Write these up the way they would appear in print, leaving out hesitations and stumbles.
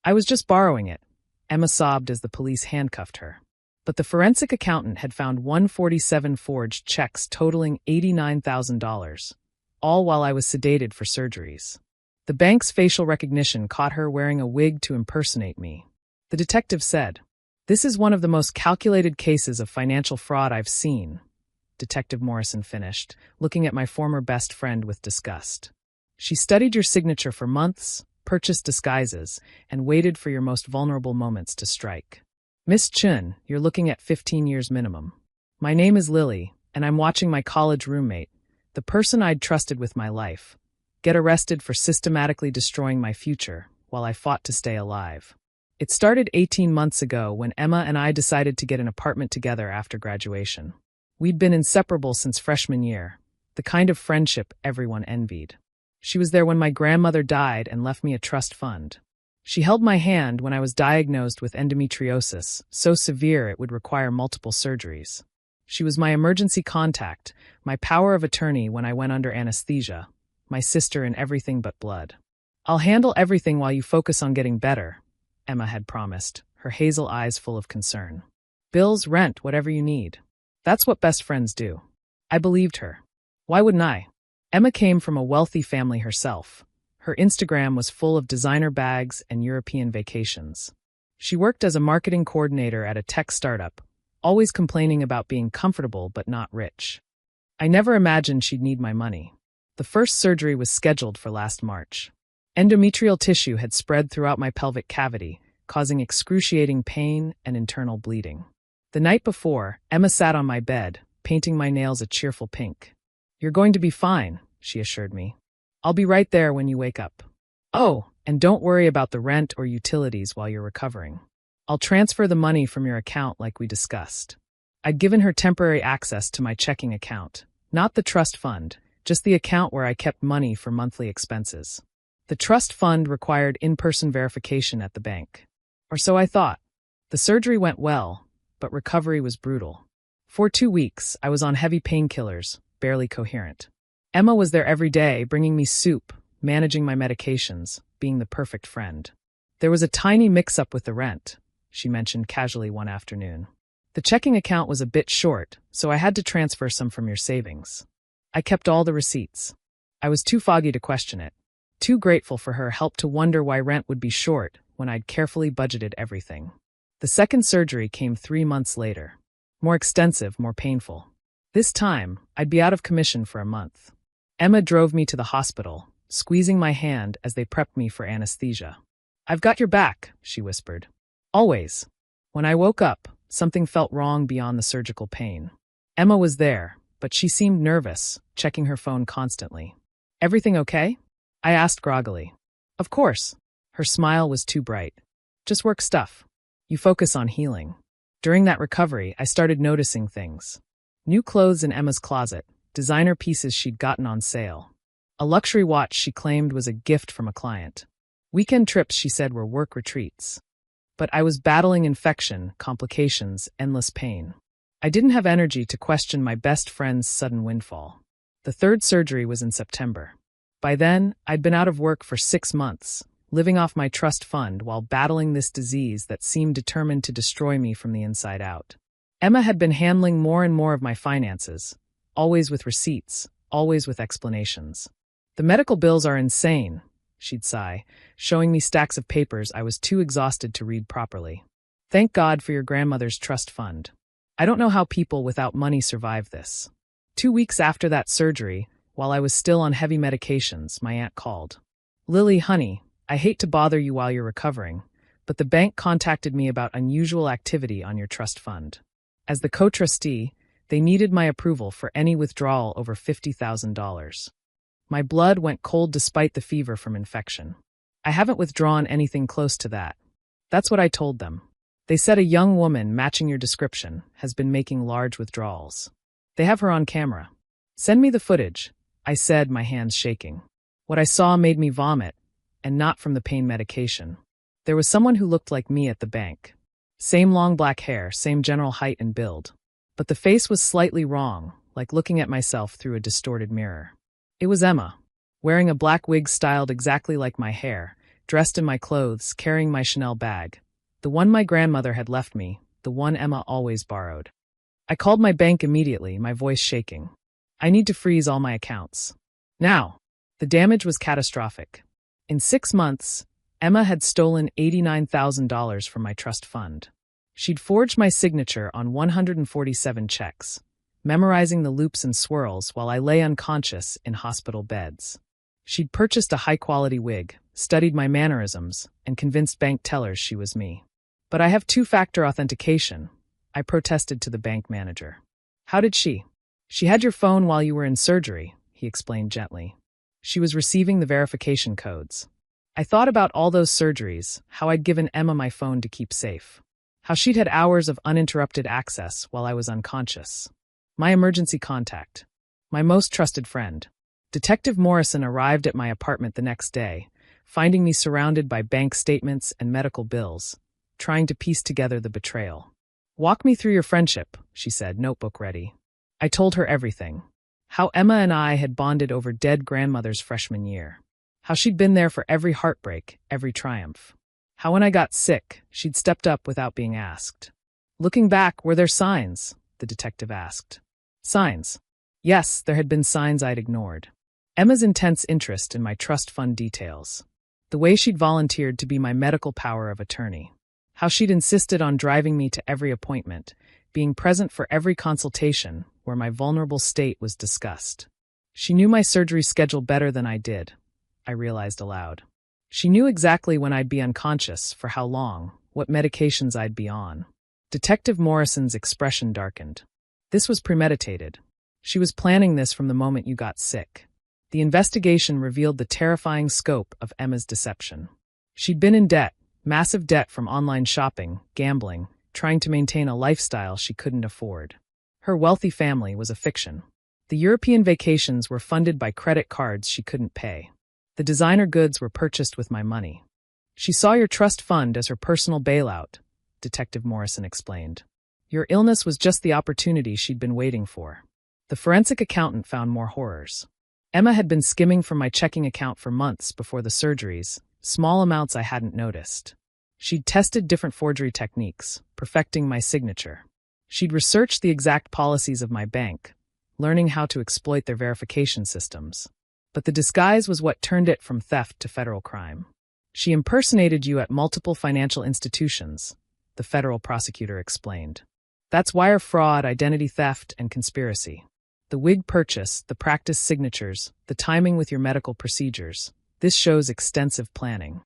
I was just borrowing it, Emma sobbed as the police handcuffed her. But the forensic accountant had found 147 forged checks totaling $89,000, all while I was sedated for surgeries. The bank's facial recognition caught her wearing a wig to impersonate me. The detective said, "This is one of the most calculated cases of financial fraud I've seen," Detective Morrison finished, looking at my former best friend with disgust. "She studied your signature for months, purchased disguises, and waited for your most vulnerable moments to strike. Miss Chun, you're looking at 15 years minimum. My name is Lily, and I'm watching my college roommate, the person I'd trusted with my life, get arrested for systematically destroying my future while I fought to stay alive. It started 18 months ago when Emma and I decided to get an apartment together after graduation. We'd been inseparable since freshman year, the kind of friendship everyone envied. She was there when my grandmother died and left me a trust fund. She held my hand when I was diagnosed with endometriosis, so severe it would require multiple surgeries. She was my emergency contact, my power of attorney when I went under anesthesia, my sister in everything but blood. I'll handle everything while you focus on getting better," Emma had promised, her hazel eyes full of concern. "Bills, rent, whatever you need. That's what best friends do." I believed her. Why wouldn't I? Emma came from a wealthy family herself. Her Instagram was full of designer bags and European vacations. She worked as a marketing coordinator at a tech startup, always complaining about being comfortable but not rich. I never imagined she'd need my money. The first surgery was scheduled for last March. Endometrial tissue had spread throughout my pelvic cavity, causing excruciating pain and internal bleeding. The night before, Emma sat on my bed, painting my nails a cheerful pink. "You're going to be fine," she assured me. "I'll be right there when you wake up. Oh, and don't worry about the rent or utilities while you're recovering. I'll transfer the money from your account like we discussed." I'd given her temporary access to my checking account, not the trust fund, just the account where I kept money for monthly expenses. The trust fund required in-person verification at the bank. Or so I thought. The surgery went well, but recovery was brutal. For 2 weeks, I was on heavy painkillers, barely coherent. Emma was there every day, bringing me soup, managing my medications, being the perfect friend. "There was a tiny mix-up with the rent," she mentioned casually one afternoon. "The checking account was a bit short, so I had to transfer some from your savings." I kept all the receipts. I was too foggy to question it. Too grateful for her help to wonder why rent would be short when I'd carefully budgeted everything. The second surgery came 3 months later. More extensive, more painful. This time, I'd be out of commission for a month. Emma drove me to the hospital, squeezing my hand as they prepped me for anesthesia. "I've got your back," she whispered. "Always." When I woke up, something felt wrong beyond the surgical pain. Emma was there, but she seemed nervous, checking her phone constantly. "Everything okay?" I asked groggily. "Of course." Her smile was too bright. "Just work stuff. You focus on healing." During that recovery, I started noticing things. New clothes in Emma's closet, designer pieces she'd gotten on sale. A luxury watch she claimed was a gift from a client. Weekend trips she said were work retreats. But I was battling infection, complications, endless pain. I didn't have energy to question my best friend's sudden windfall. The third surgery was in September. By then, I'd been out of work for 6 months, living off my trust fund while battling this disease that seemed determined to destroy me from the inside out. Emma had been handling more and more of my finances, always with receipts, always with explanations. "The medical bills are insane," she'd sigh, showing me stacks of papers I was too exhausted to read properly. "Thank God for your grandmother's trust fund. I don't know how people without money survive this." 2 weeks after that surgery, while I was still on heavy medications, my aunt called. "Lily, honey, I hate to bother you while you're recovering, but the bank contacted me about unusual activity on your trust fund. As the co-trustee, they needed my approval for any withdrawal over $50,000. My blood went cold despite the fever from infection. I haven't withdrawn anything close to that. That's what I told them. They said a young woman matching your description has been making large withdrawals. They have her on camera. Send me the footage, I said, my hands shaking. What I saw made me vomit, and not from the pain medication. There was someone who looked like me at the bank. Same long black hair, same general height and build. But the face was slightly wrong, like looking at myself through a distorted mirror. It was Emma, wearing a black wig styled exactly like my hair, dressed in my clothes, carrying my Chanel bag. The one my grandmother had left me, the one Emma always borrowed. I called my bank immediately, my voice shaking. I need to freeze all my accounts. Now. The damage was catastrophic. In 6 months, Emma had stolen $89,000 from my trust fund. She'd forged my signature on 147 checks, memorizing the loops and swirls while I lay unconscious in hospital beds. She'd purchased a high-quality wig, studied my mannerisms, and convinced bank tellers she was me. But I have two-factor authentication, I protested to the bank manager. How did she? She had your phone while you were in surgery, he explained gently. She was receiving the verification codes. I thought about all those surgeries, how I'd given Emma my phone to keep safe. How she'd had hours of uninterrupted access while I was unconscious. My emergency contact. My most trusted friend. Detective Morrison arrived at my apartment the next day, finding me surrounded by bank statements and medical bills, trying to piece together the betrayal. Walk me through your friendship, she said, notebook ready. I told her everything. How Emma and I had bonded over dead grandmother's freshman year. How she'd been there for every heartbreak, every triumph. How when I got sick, she'd stepped up without being asked. Looking back, were there signs? The detective asked. Signs? Yes, there had been signs I'd ignored. Emma's intense interest in my trust fund details. The way she'd volunteered to be my medical power of attorney. How she'd insisted on driving me to every appointment, being present for every consultation where my vulnerable state was discussed. She knew my surgery schedule better than I did, I realized aloud. She knew exactly when I'd be unconscious, for how long, what medications I'd be on. Detective Morrison's expression darkened. This was premeditated. She was planning this from the moment you got sick. The investigation revealed the terrifying scope of Emma's deception. She'd been in debt, massive debt from online shopping, gambling, trying to maintain a lifestyle she couldn't afford. Her wealthy family was a fiction. The European vacations were funded by credit cards she couldn't pay. The designer goods were purchased with my money. She saw your trust fund as her personal bailout, Detective Morrison explained. Your illness was just the opportunity she'd been waiting for. The forensic accountant found more horrors. Emma had been skimming from my checking account for months before the surgeries, small amounts I hadn't noticed. She'd tested different forgery techniques, perfecting my signature. She'd researched the exact policies of my bank, learning how to exploit their verification systems. But the disguise was what turned it from theft to federal crime. She impersonated you at multiple financial institutions, the federal prosecutor explained. That's wire fraud, identity theft, and conspiracy. The wig purchase, the practice signatures, the timing with your medical procedures. This shows extensive planning.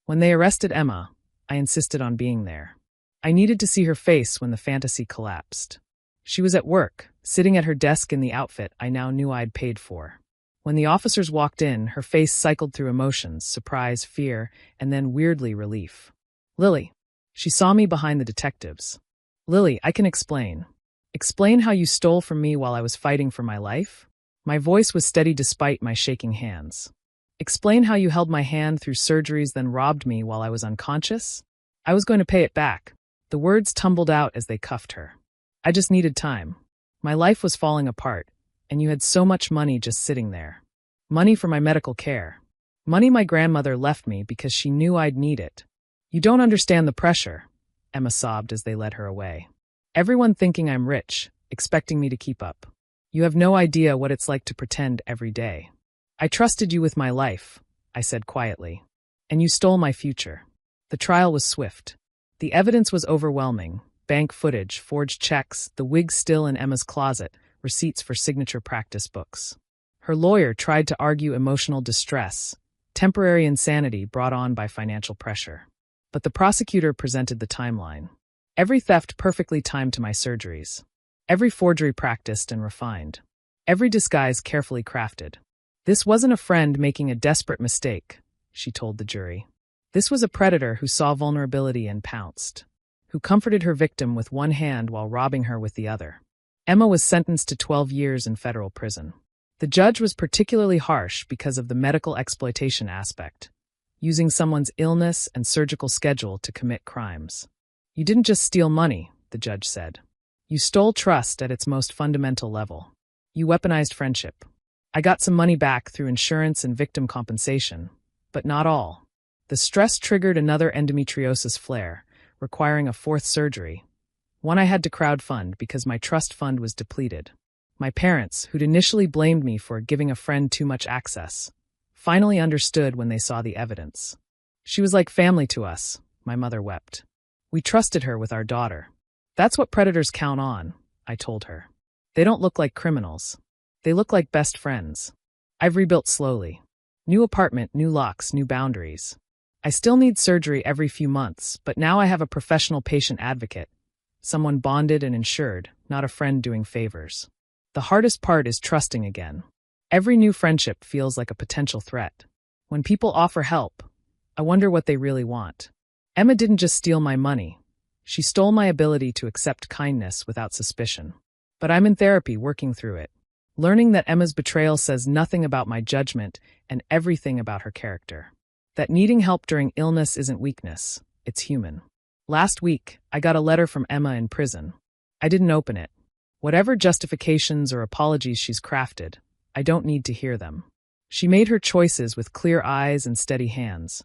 When they arrested Emma, I insisted on being there. I needed to see her face when the fantasy collapsed. She was at work, sitting at her desk in the outfit I now knew I'd paid for. When the officers walked in, her face cycled through emotions, surprise, fear, and then weirdly relief. Lily. She saw me behind the detectives. Lily, I can explain. Explain how you stole from me while I was fighting for my life? My voice was steady despite my shaking hands. Explain how you held my hand through surgeries then robbed me while I was unconscious? I was going to pay it back. The words tumbled out as they cuffed her. I just needed time. My life was falling apart, and you had so much money just sitting there. Money for my medical care. Money my grandmother left me because she knew I'd need it. You don't understand the pressure, Emma sobbed as they led her away. Everyone thinking I'm rich, expecting me to keep up. You have no idea what it's like to pretend every day. I trusted you with my life, I said quietly. And you stole my future. The trial was swift. The evidence was overwhelming. Bank footage, forged checks, the wig still in Emma's closet, receipts for signature practice books. Her lawyer tried to argue emotional distress, temporary insanity brought on by financial pressure. But the prosecutor presented the timeline. Every theft perfectly timed to my surgeries. Every forgery practiced and refined. Every disguise carefully crafted. This wasn't a friend making a desperate mistake, she told the jury. This was a predator who saw vulnerability and pounced, who comforted her victim with one hand while robbing her with the other. Emma was sentenced to 12 years in federal prison. The judge was particularly harsh because of the medical exploitation aspect, using someone's illness and surgical schedule to commit crimes. You didn't just steal money, the judge said. You stole trust at its most fundamental level. You weaponized friendship. I got some money back through insurance and victim compensation, but not all. The stress triggered another endometriosis flare, requiring a fourth surgery, one I had to crowdfund because my trust fund was depleted. My parents, who'd initially blamed me for giving a friend too much access, finally understood when they saw the evidence. She was like family to us, my mother wept. We trusted her with our daughter. That's what predators count on, I told her. They don't look like criminals. They look like best friends. I've rebuilt slowly. New apartment, new locks, new boundaries. I still need surgery every few months, but now I have a professional patient advocate, someone bonded and insured, not a friend doing favors. The hardest part is trusting again. Every new friendship feels like a potential threat. When people offer help, I wonder what they really want. Emma didn't just steal my money. She stole my ability to accept kindness without suspicion. But I'm in therapy working through it, learning that Emma's betrayal says nothing about my judgment and everything about her character. That needing help during illness isn't weakness, it's human. Last week, I got a letter from Emma in prison. I didn't open it. Whatever justifications or apologies she's crafted, I don't need to hear them. She made her choices with clear eyes and steady hands,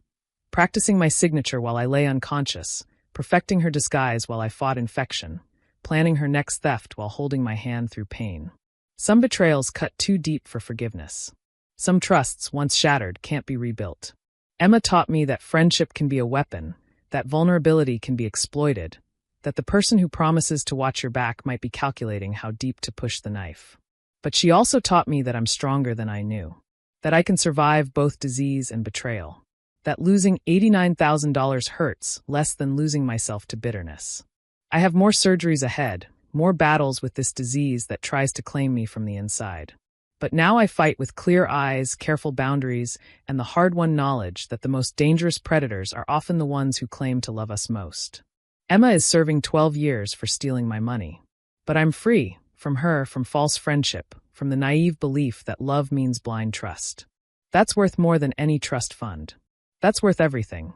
practicing my signature while I lay unconscious, perfecting her disguise while I fought infection, planning her next theft while holding my hand through pain. Some betrayals cut too deep for forgiveness. Some trusts, once shattered, can't be rebuilt. Emma taught me that friendship can be a weapon, that vulnerability can be exploited, that the person who promises to watch your back might be calculating how deep to push the knife. But she also taught me that I'm stronger than I knew, that I can survive both disease and betrayal, that losing $89,000 hurts less than losing myself to bitterness. I have more surgeries ahead, more battles with this disease that tries to claim me from the inside. But now I fight with clear eyes, careful boundaries, and the hard-won knowledge that the most dangerous predators are often the ones who claim to love us most. Emma is serving 12 years for stealing my money. But I'm free, from her, from false friendship, from the naive belief that love means blind trust. That's worth more than any trust fund. That's worth everything.